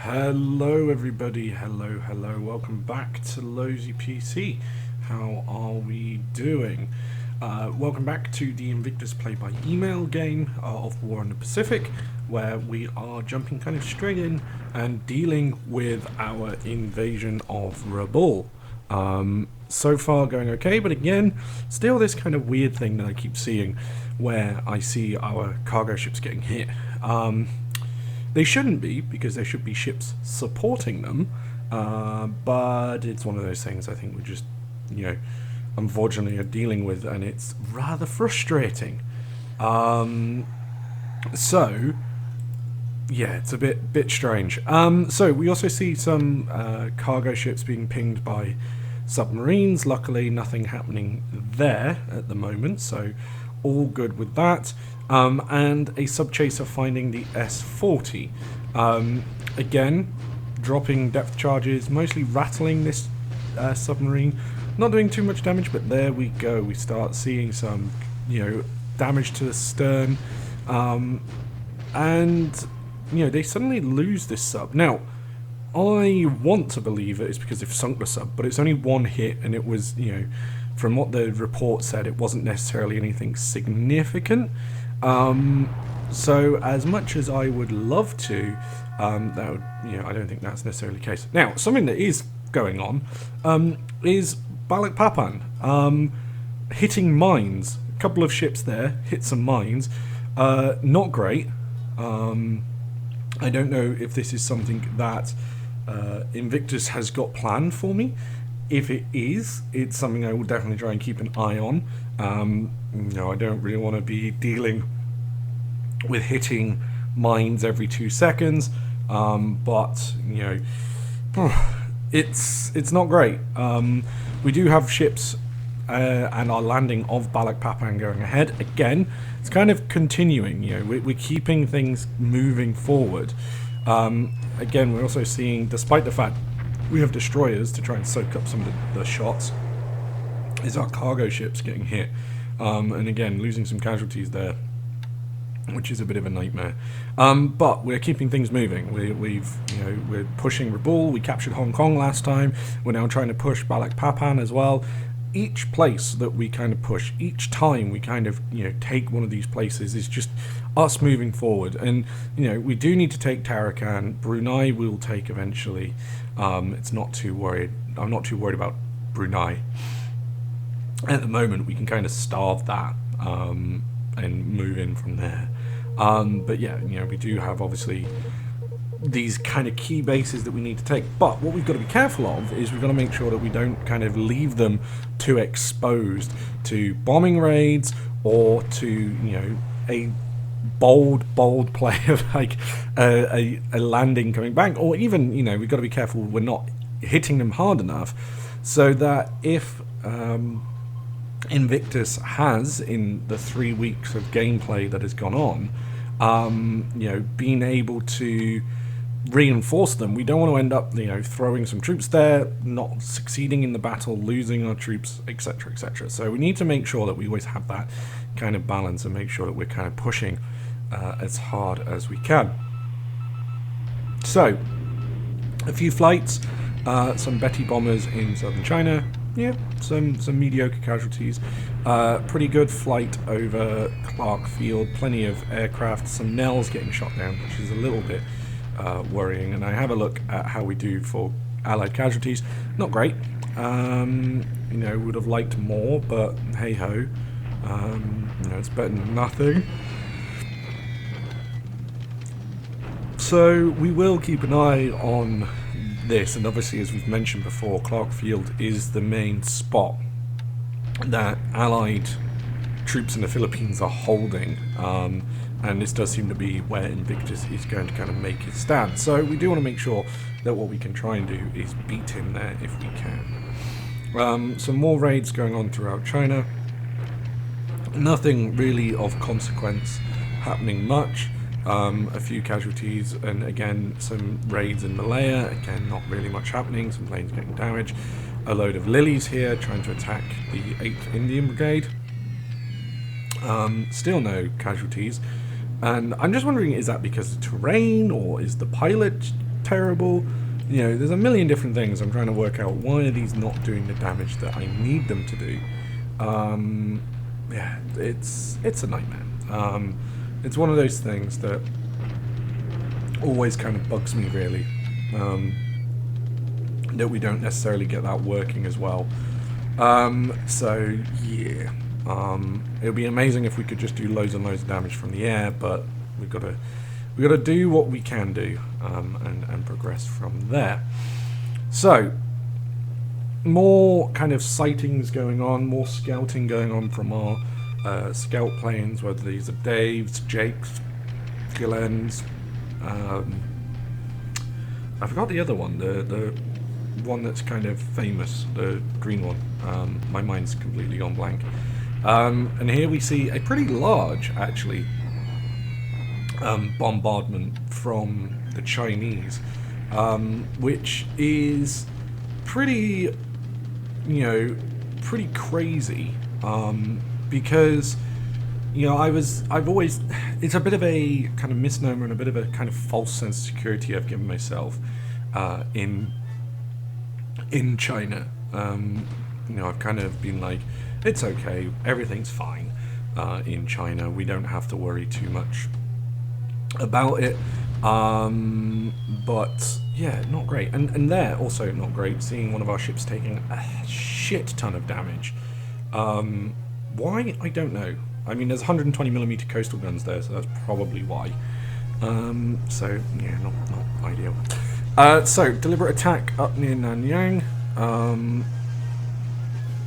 Hello everybody, hello, welcome back to Lozy PC. How are we doing? Welcome back to the Invictus play by email game of War in the Pacific, where we are jumping kind of straight in and dealing with our invasion of Rabaul. So far going okay, but again, still this kind of weird thing that I keep seeing where I see our cargo ships getting hit. They shouldn't be, because there should be ships supporting them, but it's one of those things I think we're just, unfortunately are dealing with, and it's rather frustrating. So, yeah, it's a bit strange. So we also see some cargo ships being pinged by submarines. Luckily, nothing happening there at the moment, so all good with that. And a sub-chaser finding the S-40. Again, dropping depth charges, mostly rattling this submarine. Not doing too much damage, but there we go. We start seeing some, damage to the stern. And, they suddenly lose this sub. Now, I want to believe it's because they've sunk the sub, but it's only one hit, and it was, from what the report said, it wasn't necessarily anything significant. So as much as I would love to, that would, I don't think that's necessarily the case. Now, something that is going on is Balikpapan hitting mines. A couple of ships there hit some mines. Not great. I don't know if this is something that Invictus has got planned for me. If it is, it's something I will definitely try and keep an eye on. I don't really want to be dealing with hitting mines every 2 seconds, but it's not great. We do have ships and our landing of Balikpapan going ahead. Again, it's kind of continuing. We're keeping things moving forward. Again, we're also seeing, despite the fact we have destroyers to try and soak up some of the shots, is our cargo ships getting hit, and again losing some casualties there, which is a bit of a nightmare. But we're keeping things moving. We're pushing Rabaul. We captured Hong Kong last time. We're now trying to push Balikpapan as well. Each place that we kind of push, each time we kind of take one of these places, is just us moving forward. And we do need to take Tarakan. Brunei we'll take eventually. It's not too worried. I'm not too worried about Brunei. At the moment, we can kind of starve that and move in from there. But yeah, we do have obviously these kind of key bases that we need to take. But what we've got to be careful of is we've got to make sure that we don't kind of leave them too exposed to bombing raids or to a bold play of like a landing coming back, or even we've got to be careful we're not hitting them hard enough so that if Invictus has, in the 3 weeks of gameplay that has gone on, being able to reinforce them. We don't want to end up throwing some troops there, not succeeding in the battle, losing our troops, etc, etc. So we need to make sure that we always have that kind of balance and make sure that we're kind of pushing as hard as we can. So a few flights, some Betty bombers in southern China. Yeah, some mediocre casualties. Pretty good flight over Clark Field. Plenty of aircraft. Some Nells getting shot down, which is a little bit worrying. And I have a look at how we do for Allied casualties. Not great. Would have liked more, but hey ho. It's better than nothing. So we will keep an eye on this, and obviously, as we've mentioned before, Clark Field is the main spot that Allied troops in the Philippines are holding, and this does seem to be where Invictus is going to kind of make his stand. So we do want to make sure that what we can try and do is beat him there if we can. Some more raids going on throughout China. Nothing really of consequence happening much. A few casualties, and again some raids in Malaya. Again, not really much happening. Some planes getting damaged. A load of lilies here trying to attack the 8th Indian Brigade. Still no casualties. And I'm just wondering, is that because of terrain, or is the pilot terrible. You know, there's a million different things. I'm trying to work out why are these not doing the damage that I need them to do. Yeah, it's a nightmare. It's one of those things that always kind of bugs me, really, that we don't necessarily get that working as well. So yeah, it would be amazing if we could just do loads and loads of damage from the air, but we've got to do what we can do, and progress from there. So more kind of sightings going on, more scouting going on from our scout planes, whether these are Dave's, Jake's, Gillen's. I forgot the other one, the one that's kind of famous, the green one. My mind's completely gone blank. And here we see a pretty large, actually, bombardment from the Chinese, which is pretty, pretty crazy, because, I've always, it's a bit of a kind of misnomer and a bit of a kind of false sense of security I've given myself in China. I've kind of been like, it's okay, everything's fine in China, we don't have to worry too much about it, but yeah, not great. And they're also not great, seeing one of our ships taking a shit ton of damage. Why? I don't know. I mean, there's 120mm coastal guns there, so that's probably why. So yeah, not ideal. So deliberate attack up near Nanyang.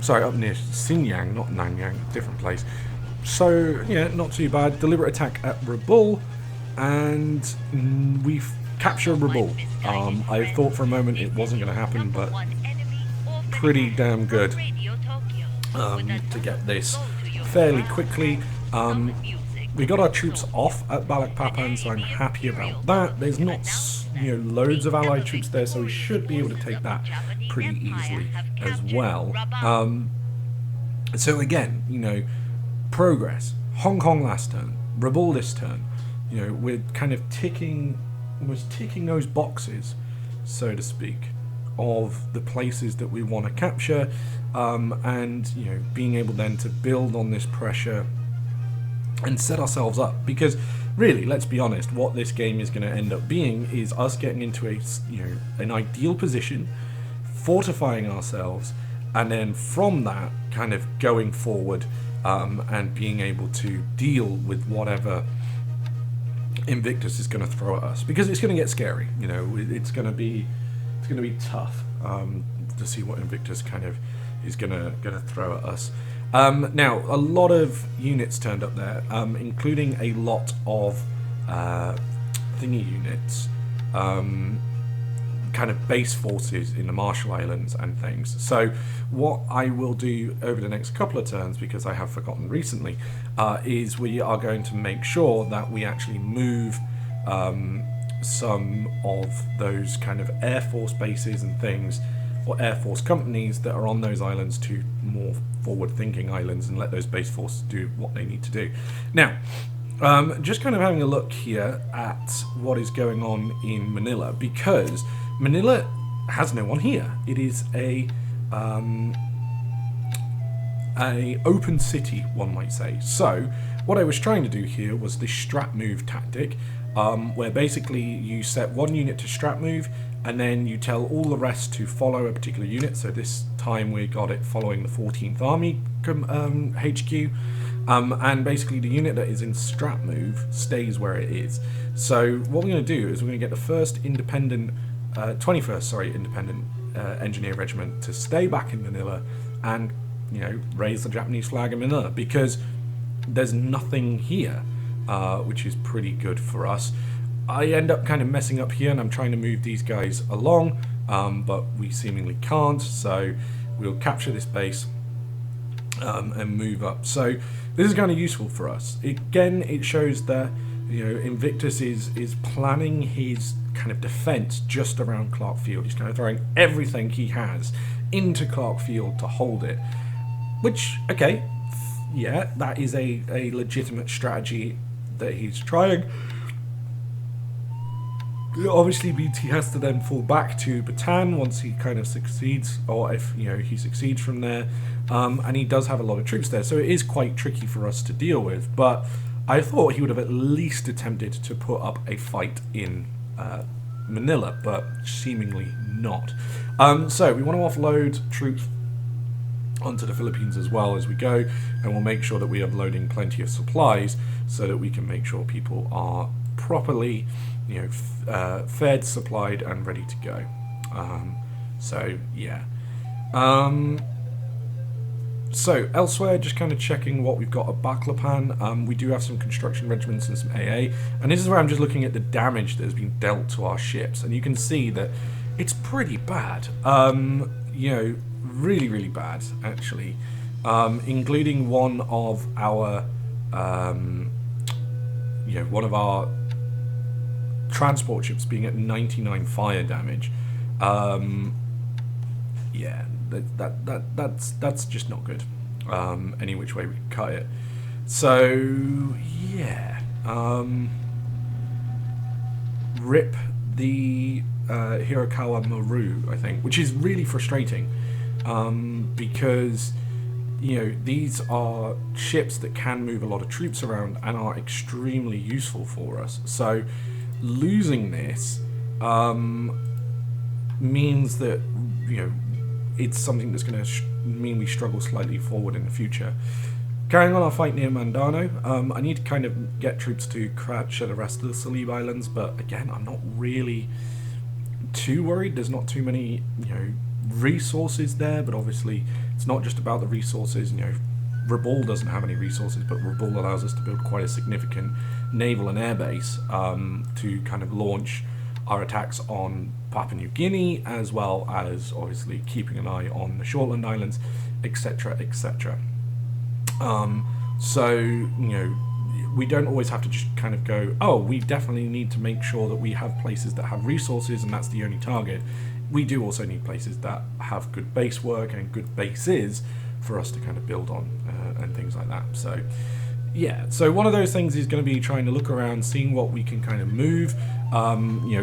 Sorry, up near Xinjiang, not Nanyang, different place. So yeah, not too bad. Deliberate attack at Rabaul, and we've captured Rabaul. I thought for a moment it wasn't going to happen, but pretty damn good to get this fairly quickly. We got our troops off at Balikpapan, so I'm happy about that. There's not loads of allied troops there, so we should be able to take that pretty easily as well. So again, progress. Hong Kong last turn, Rabaul this turn. We're kind of ticking those boxes, so to speak, of the places that we want to capture, and being able then to build on this pressure and set ourselves up, because really, let's be honest, what this game is going to end up being is us getting into an ideal position, fortifying ourselves, and then from that kind of going forward, and being able to deal with whatever Invictus is going to throw at us, because it's going to get scary. It's going to be tough to see what Invictus kind of is going to throw at us. Now, a lot of units turned up there, including a lot of thingy units, kind of base forces in the Marshall Islands and things. So what I will do over the next couple of turns, because I have forgotten recently, is we are going to make sure that we actually move some of those kind of Air Force bases and things, or Air Force companies that are on those islands, to more forward-thinking islands, and let those base forces do what they need to do. Now, just kind of having a look here at what is going on in Manila, because Manila has no one here. It is a open city, one might say. So what I was trying to do here was the strat move tactic, where basically you set one unit to strat move, and then you tell all the rest to follow a particular unit. So this time we got it following the 14th Army HQ, and basically the unit that is in strat move stays where it is. So what we're going to do is we're going to get the 21st independent engineer regiment to stay back in Manila and raise the Japanese flag in Manila, because there's nothing here, which is pretty good for us. I end up kind of messing up here, and I'm trying to move these guys along, but we seemingly can't, so we'll capture this base and move up. So this is kind of useful for us. Again, it shows that Invictus is planning his kind of defense just around Clark Field. He's kind of throwing everything he has into Clark Field to hold it, which, okay, yeah, that is a legitimate strategy that he's trying. Obviously, BT has to then fall back to Bataan once he kind of succeeds, or if he succeeds from there, and he does have a lot of troops there, so it is quite tricky for us to deal with. But I thought he would have at least attempted to put up a fight in Manila, but seemingly not. So we want to offload troops onto the Philippines as well as we go, and we'll make sure that we are loading plenty of supplies so that we can make sure people are properly fed, supplied, and ready to go. So yeah. So elsewhere, just kind of checking what we've got at Baklapan. We do have some construction regiments and some AA, and this is where I'm just looking at the damage that has been dealt to our ships, and you can see that it's pretty bad. Really, really bad actually, including one of our transport ships being at 99 fire damage. That's just not good. Any which way we can cut it. So yeah, rip the Hirokawa Maru, I think, which is really frustrating, because these are ships that can move a lot of troops around and are extremely useful for us. So losing this means that it's something that's going to mean we struggle slightly forward in the future. Carrying on our fight near Mandano, I need to kind of get troops to crouch at the rest of the Salib Islands, but again, I'm not really too worried. There's not too many resources there, but obviously it's not just about the resources. Rabaul doesn't have any resources, but Rabaul allows us to build quite a significant naval and air base to kind of launch our attacks on Papua New Guinea, as well as obviously keeping an eye on the Shortland Islands, etc., etc. So we don't always have to just kind of go, oh, we definitely need to make sure that we have places that have resources and that's the only target. We do also need places that have good base work and good bases for us to kind of build on and things like that. So yeah, so one of those things is going to be trying to look around, seeing what we can kind of move,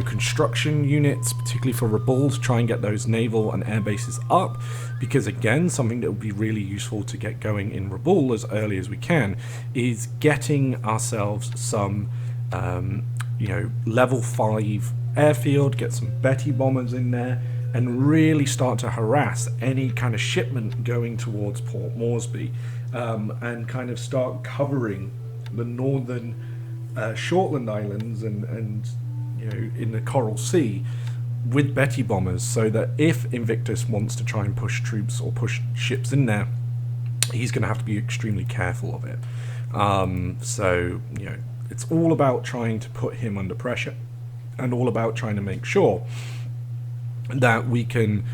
construction units, particularly for Rabaul, to try and get those naval and air bases up, because again, something that would be really useful to get going in Rabaul as early as we can is getting ourselves some, level 5 airfield, get some Betty bombers in there, and really start to harass any kind of shipment going towards Port Moresby, and kind of start covering the northern Shortland Islands and in the Coral Sea with Betty bombers, so that if Invictus wants to try and push troops or push ships in there, he's going to have to be extremely careful of it. So it's all about trying to put him under pressure, and all about trying to make sure that we can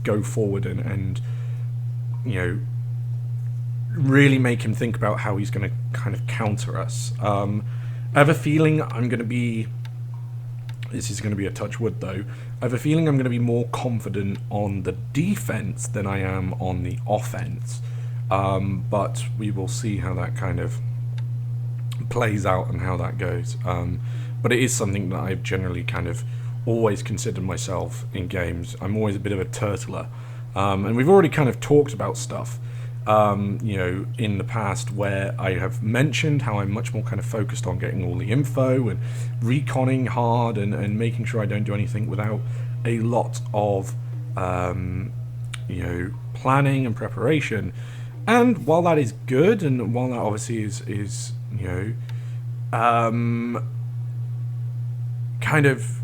go forward and really make him think about how he's going to kind of counter us. I have a feeling this is going to be a touch wood though, I have a feeling I'm going to be more confident on the defense than I am on the offense, but we will see how that kind of plays out and how that goes. But it is something that I've generally kind of always considered myself in games. I'm always a bit of a turtler, and we've already kind of talked about stuff in the past where I have mentioned how I'm much more kind of focused on getting all the info and reconning hard and making sure I don't do anything without a lot of planning and preparation. And while that is good, and while that obviously is kind of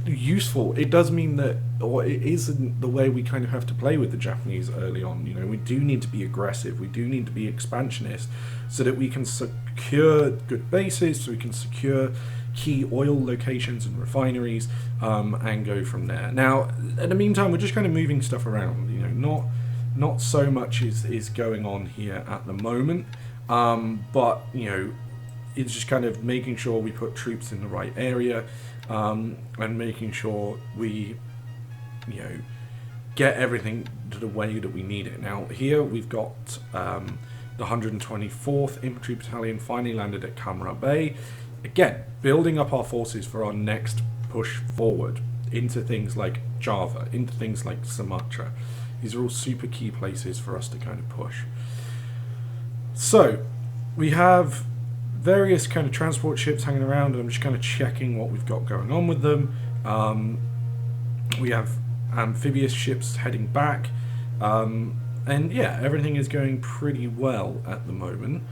useful, it does mean that, or it isn't the way we kind of have to play with the Japanese early on. We do need to be aggressive, we do need to be expansionist, so that we can secure good bases, so we can secure key oil locations and refineries, and go from there. Now, in the meantime, we're just kind of moving stuff around. Not so much is going on here at the moment, but it's just kind of making sure we put troops in the right area, and making sure we get everything to the way that we need it. Now here we've got the 124th Infantry Battalion finally landed at Kamara Bay, again building up our forces for our next push forward into things like Java, into things like Sumatra. These are all super key places for us to kind of push. So we have various kind of transport ships hanging around, and I'm just kind of checking what we've got going on with them. We have amphibious ships heading back, and yeah, everything is going pretty well at the moment.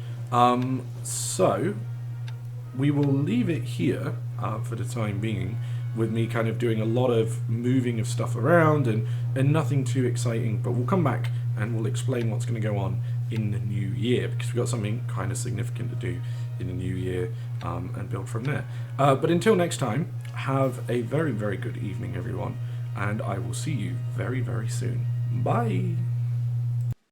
So we will leave it here for the time being, with me kind of doing a lot of moving of stuff around and nothing too exciting, but we'll come back and we'll explain what's going to go on in the new year, because we've got something kind of significant to do in the new year, and build from there. But until next time, have a very, very good evening, everyone, and I will see you very, very soon. Bye!